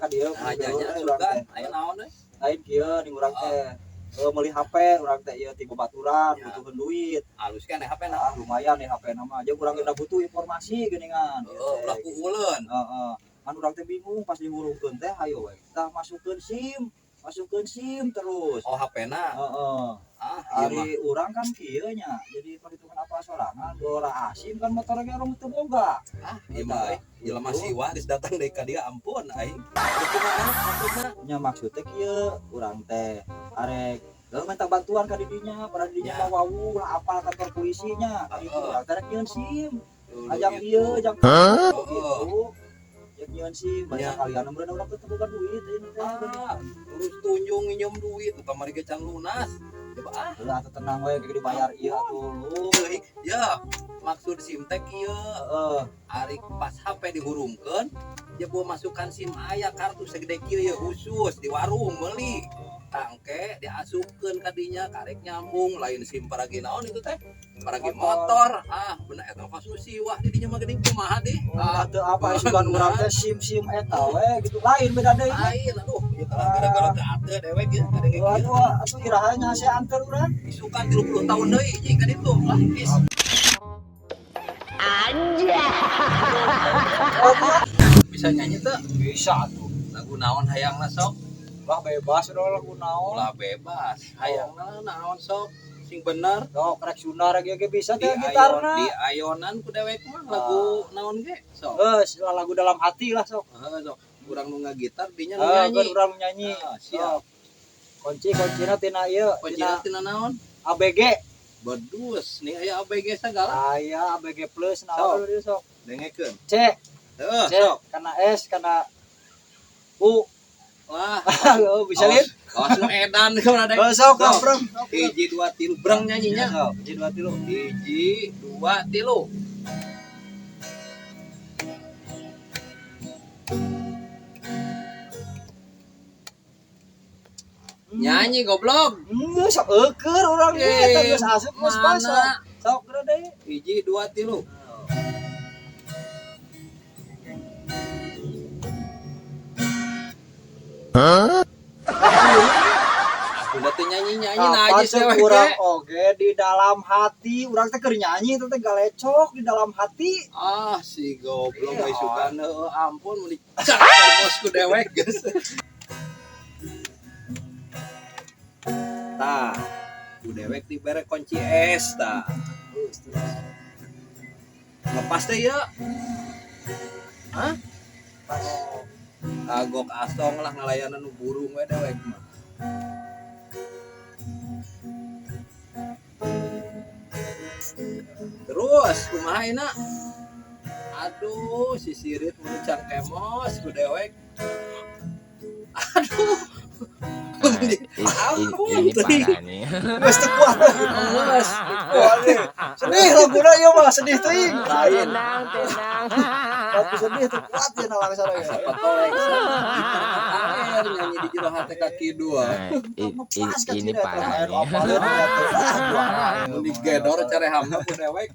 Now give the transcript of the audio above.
ka dieu. Ajanya sugan aya naon deui? Lain kieu ning urang teh. Meuli HP urang teh ieu ti babaturan butuheun duit. Alus kan HP-na. Lumayan nih HP-na mah. Jeung urang geus butuh informasi geuningan. Pelaku uleun. Heeh. Kan urang teh bingung pas dihurungkeun teh hayo we. Tah masukkeun SIM terus. Oh HP-na. Heeh. Ari urang kan kieu nya. Jadi perhitungan apa sorangan dora SIM kan motor ge urang teu boga. Ieu mah jelema siwa geus datang deui ka dieu ampun aing. Kumaha maksudna? Nya maksud teh kieu urang teh arek minta bantuan ka didinya, pada didinya mah wau lah apal kantor polisinya. Itu urang teh nyieun SIM. Ajak ieu, ajak gitu. Jeung nyieun SIM, banyak kalian meureun urang teh boga duit ieu teh. Terus tunjung nginjem duit kamari ge can lunas. Coba Lah atuh tenang we ge dibayar ieu atuh lu. Ya, maksud SIM teh kieu. Heeh. Ari pas HP dihurungkeun, dia bawa masukkan SIM aya kartu segede kieu ya khusus di warung meuli. Tangke diasupkeun ka dinya karek nyambung lain SIM paragi naon itu teh? Paragi motor. Bener eta kasus siwah di dinya mah geuning kumaha deh. Atuh apa isukan urang teh SIM eta we gitu lain beda deui. Lain aduh, ieu gara-gara teu ate dewek ieu kadenge kieu. Atuh iraha nya ase anter urang. Isukan 30 tahun deui jeung ka ditu lah geus. Bisa nyanyi tuh? Bisa tuh. Lagu naon hayangna sok? Lah bebas udah lagu naon. Lah bebas. Hayangna naon sok? Sing bener. Sok rek Sunda ge bisa teh gitarna. Di ayonan ku dewek mah lagu naon ge? Sok. Lagu dalam hati lah sok. Sok. Urang nu ngagitar dinya nu nyanyi. Urang nyanyi. Siap. Kuncina tina ieu. Kuncina tina naon? ABG. Bedus nih aya ABG sagala. Aya ABG plus naon ieu sok. Dengekeun. C. Sok. Kana S kana U. Wah, bisa lihat? Kaos nu edan kana dek. Sok breng. 1 2 3 breng nyanyinya. Sok 1 2 3. 1 2 3. Nyanyi goblok. Sok eukeur urang ge eta geus asup geus basa. Sok geura deui. 1 2 3. Udah teh nyanyi-nyanyi najis dewek urang oge di dalam hati urang teh keur nyanyi teh galecok di dalam hati. Si goblok geus sugan ampun mun dicak bosku dewek geus. Tah, ku dewek dibere kunci es tah. Lepas teh ya. Hah? Kagok asong lah ngalayanan nu burung we dewek mah. Terus kumaha ayeuna? Aduh, si sirit mun can kemos ku dewek. Aduh. Ini parah nih. Geus teu kuat. Geus kuat nih. Sedih laguna ieu mah sedih teuing. Lain. Tenang. Lagu sedih teu kuat ye na langsung ya. Patolek nyanyi di jero hate kaki dua. Ini parah nih. Apaleun atuh. Mun digedor carehamna ku dewek